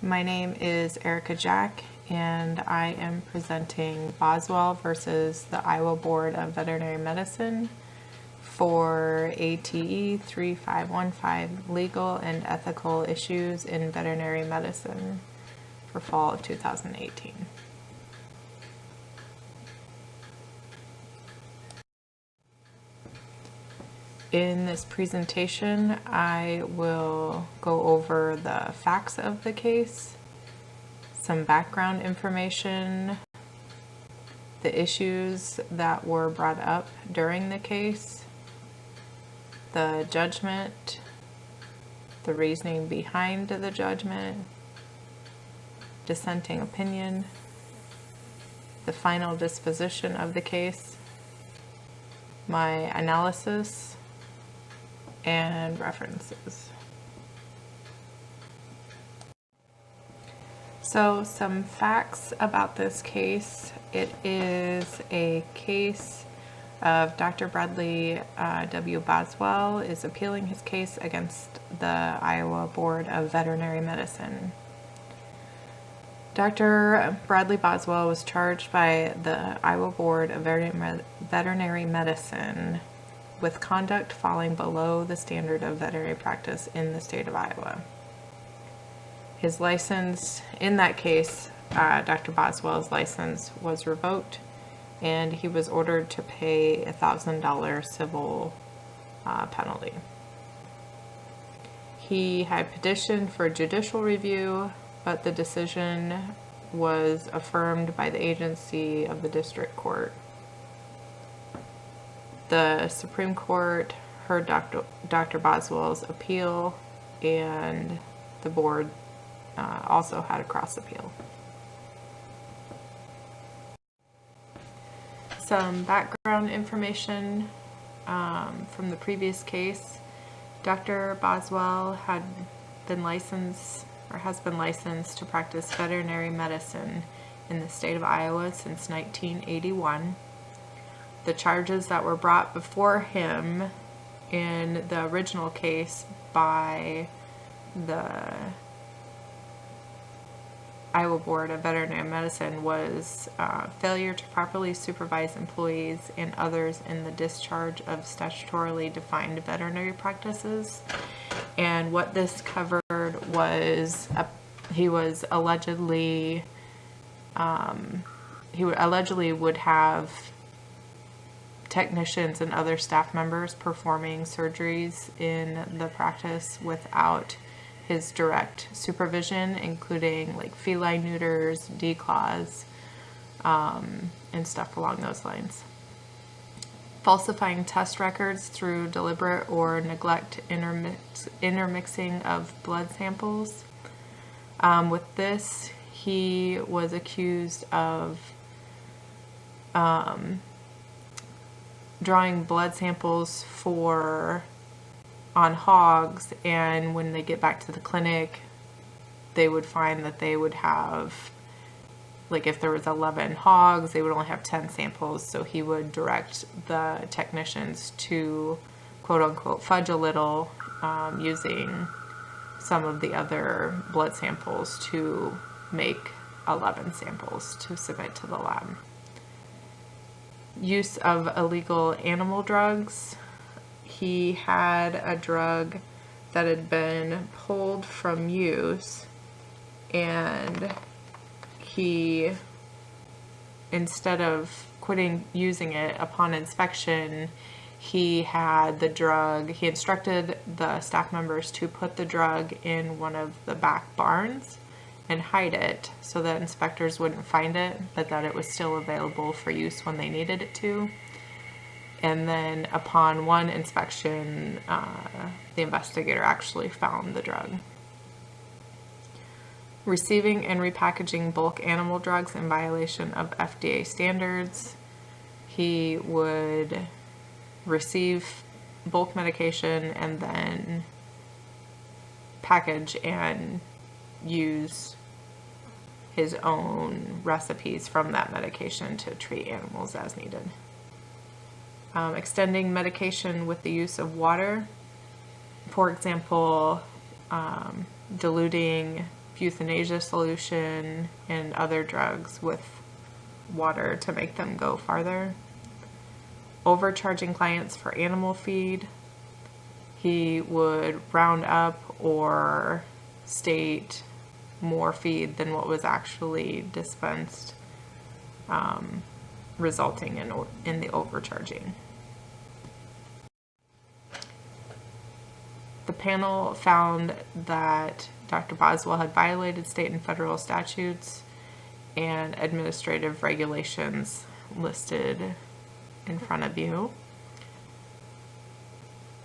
My name is Erica Jack, and I am presenting Boswell versus the Iowa Board of Veterinary Medicine for ATE 3515, Legal and Ethical Issues in Veterinary Medicine for fall of 2018. In this presentation, I will go over the facts of the case, some background information, the issues that were brought up during the case, the judgment, the reasoning behind the judgment, dissenting opinion, the final disposition of the case, my analysis, and references. So some facts about this case. It is a case of Dr. Bradley W. Boswell is appealing his case against the Iowa Board of Veterinary Medicine. Dr. Bradley Boswell was charged by the Iowa Board of Veterinary Medicine with conduct falling below the standard of veterinary practice in the state of Iowa. His license, in that case, Dr. Boswell's license was revoked, and he was ordered to pay a $1,000 civil penalty. He had petitioned for judicial review, but the decision was affirmed by the agency of the district court. The Supreme Court heard Dr. Boswell's appeal, and the board also had a cross appeal. Some background information from the previous case. Dr. Boswell had been licensed or has been licensed to practice veterinary medicine in the state of Iowa since 1981. The charges that were brought before him in the original case by the Iowa Board of Veterinary Medicine was failure to properly supervise employees and others in the discharge of statutorily defined veterinary practices. And what this covered was he allegedly would have technicians and other staff members performing surgeries in the practice without his direct supervision, including like feline neuters, declaws, and stuff along those lines. Falsifying test records through deliberate or neglect intermixing of blood samples. With this, he was accused of drawing blood samples on hogs, and when they get back to the clinic, they would find that they would have, like if there was 11 hogs, they would only have 10 samples, so he would direct the technicians to quote-unquote fudge a little using some of the other blood samples to make 11 samples to submit to the lab. Use of illegal animal drugs. He had a drug that had been pulled from use, and he, instead of quitting using it upon inspection, he instructed the staff members to put the drug in one of the back barns and hide it so that inspectors wouldn't find it, but that it was still available for use when they needed it to. And then upon one inspection, the investigator actually found the drug. Receiving and repackaging bulk animal drugs in violation of FDA standards. He would receive bulk medication and then package and use his own recipes from that medication to treat animals as needed. Extending medication with the use of water. For example, diluting euthanasia solution and other drugs with water to make them go farther. Overcharging clients for animal feed. He would round up or state more feed than what was actually dispensed, resulting in the overcharging. The panel found that Dr. Boswell had violated state and federal statutes and administrative regulations listed in front of you.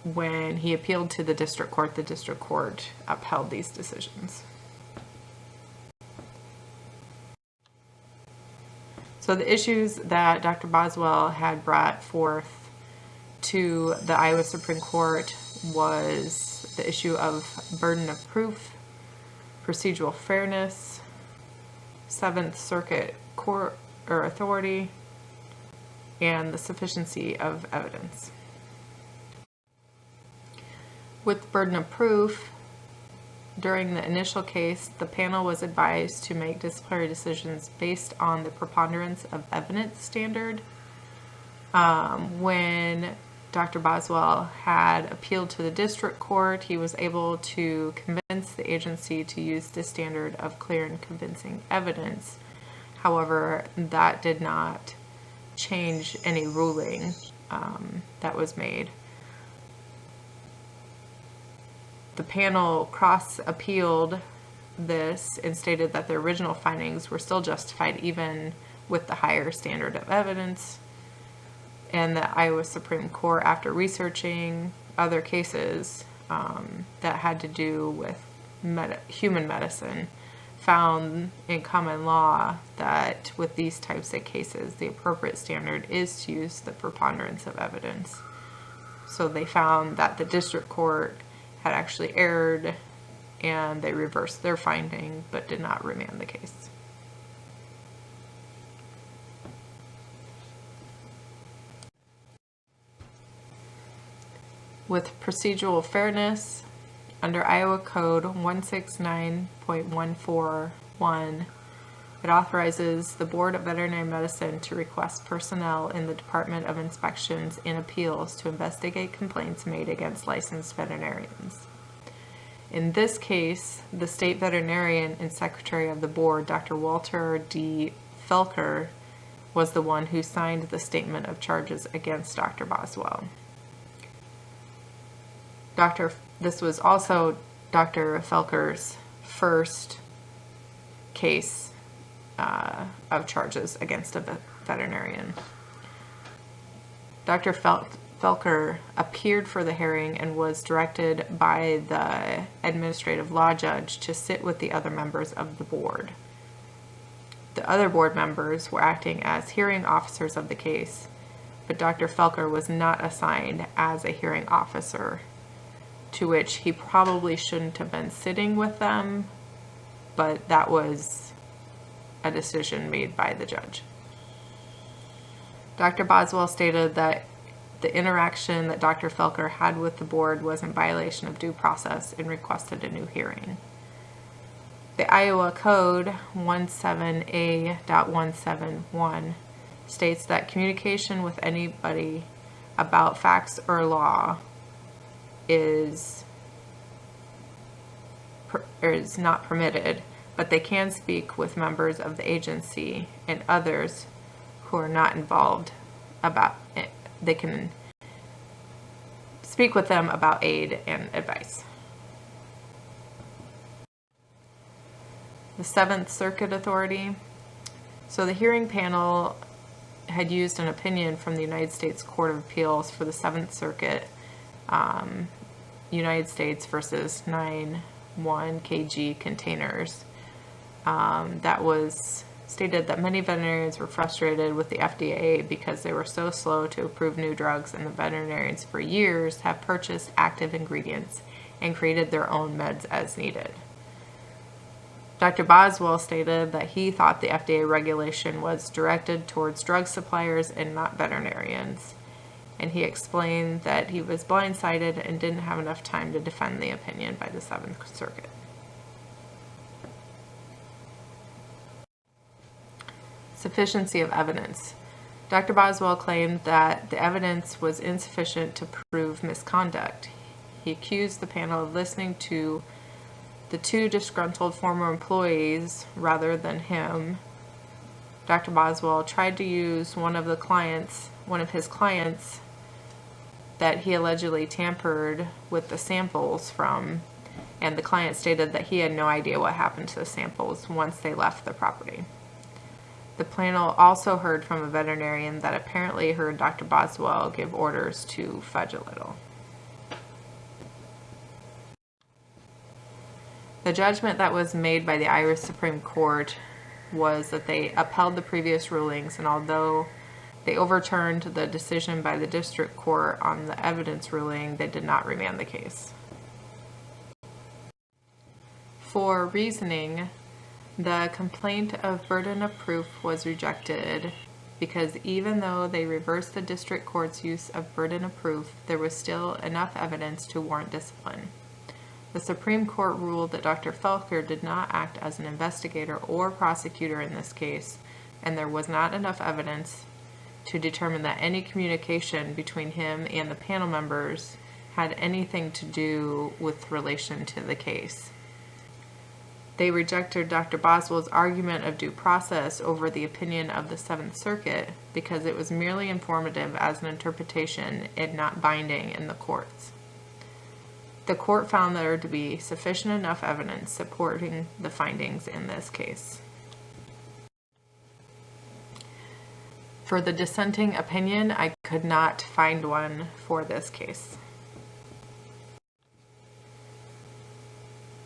When he appealed to the district court upheld these decisions. So the issues that Dr. Boswell had brought forth to the Iowa Supreme Court was the issue of burden of proof, procedural fairness, Seventh Circuit court or authority, and the sufficiency of evidence. With burden of proof, during the initial case, the panel was advised to make disciplinary decisions based on the preponderance of evidence standard. When Dr. Boswell had appealed to the district court, he was able to convince the agency to use the standard of clear and convincing evidence. However, that did not change any ruling that was made. The panel cross-appealed this and stated that the original findings were still justified even with the higher standard of evidence. And the Iowa Supreme Court, after researching other cases that had to do with human medicine, found in common law that with these types of cases, the appropriate standard is to use the preponderance of evidence. So they found that the district court had actually erred, and they reversed their finding but did not remand the case. With procedural fairness, under Iowa Code 169.141, it authorizes the Board of Veterinary Medicine to request personnel in the Department of Inspections and Appeals to investigate complaints made against licensed veterinarians. In this case, the state veterinarian and secretary of the board, Dr. Walter D. Felker, was the one who signed the statement of charges against Dr. Boswell. This was also Dr. Felker's first case of charges against a veterinarian. Dr. Felker appeared for the hearing and was directed by the administrative law judge to sit with the other members of the board. The other board members were acting as hearing officers of the case, but Dr. Felker was not assigned as a hearing officer, to which he probably shouldn't have been sitting with them, but that was a decision made by the judge. Dr. Boswell stated that the interaction that Dr. Felker had with the board was in violation of due process and requested a new hearing. The Iowa Code 17A.171 states that communication with anybody about facts or law is not permitted, but they can speak with members of the agency and others who are not involved about it. They can speak with them about aid and advice. The Seventh Circuit Authority. So the hearing panel had used an opinion from the United States Court of Appeals for the Seventh Circuit, United States versus 9-1 kg containers. That was stated that many veterinarians were frustrated with the FDA because they were so slow to approve new drugs, and the veterinarians for years have purchased active ingredients and created their own meds as needed. Dr. Boswell stated that he thought the FDA regulation was directed towards drug suppliers and not veterinarians, and he explained that he was blindsided and didn't have enough time to defend the opinion by the Seventh Circuit. Sufficiency of evidence. Dr. Boswell claimed that the evidence was insufficient to prove misconduct. He accused the panel of listening to the two disgruntled former employees rather than him. Dr. Boswell tried to use one of his clients that he allegedly tampered with the samples from, and the client stated that he had no idea what happened to the samples once they left the property. The panel also heard from a veterinarian that apparently heard Dr. Boswell give orders to fudge a little. The judgment that was made by the Irish Supreme Court was that they upheld the previous rulings, and although they overturned the decision by the district court on the evidence ruling, they did not remand the case. For reasoning, the complaint of burden of proof was rejected because even though they reversed the district court's use of burden of proof, there was still enough evidence to warrant discipline. The Supreme Court ruled that Dr. Felker did not act as an investigator or prosecutor in this case, and there was not enough evidence to determine that any communication between him and the panel members had anything to do with relation to the case. They rejected Dr. Boswell's argument of due process over the opinion of the Seventh Circuit because it was merely informative as an interpretation and not binding in the courts. The court found there to be sufficient enough evidence supporting the findings in this case. For the dissenting opinion, I could not find one for this case.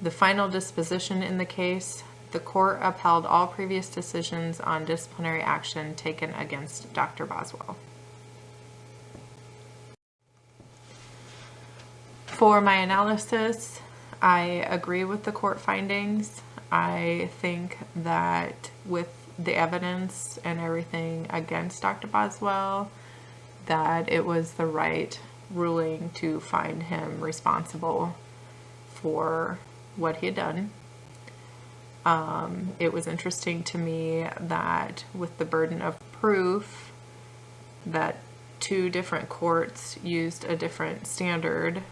The final disposition in the case, the court upheld all previous decisions on disciplinary action taken against Dr. Boswell. For my analysis, I agree with the court findings. I think that with the evidence and everything against Dr. Boswell, that it was the right ruling to find him responsible for what he had done. It was interesting to me that with the burden of proof, that two different courts used a different standard,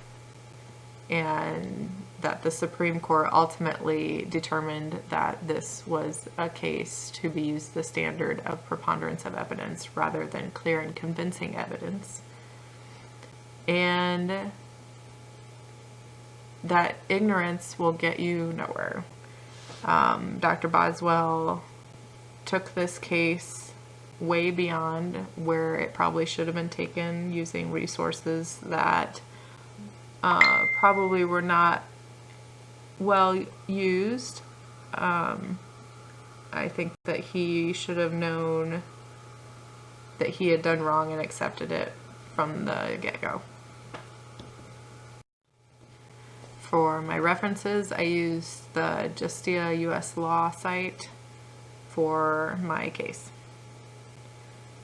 and that the Supreme Court ultimately determined that this was a case to be used the standard of preponderance of evidence rather than clear and convincing evidence. And that ignorance will get you nowhere. Dr. Boswell took this case way beyond where it probably should have been taken, using resources that probably were not well used. I think that he should have known that he had done wrong and accepted it from the get-go. For my references, I used the Justia US Law site for my case.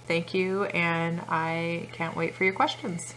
Thank you, and I can't wait for your questions.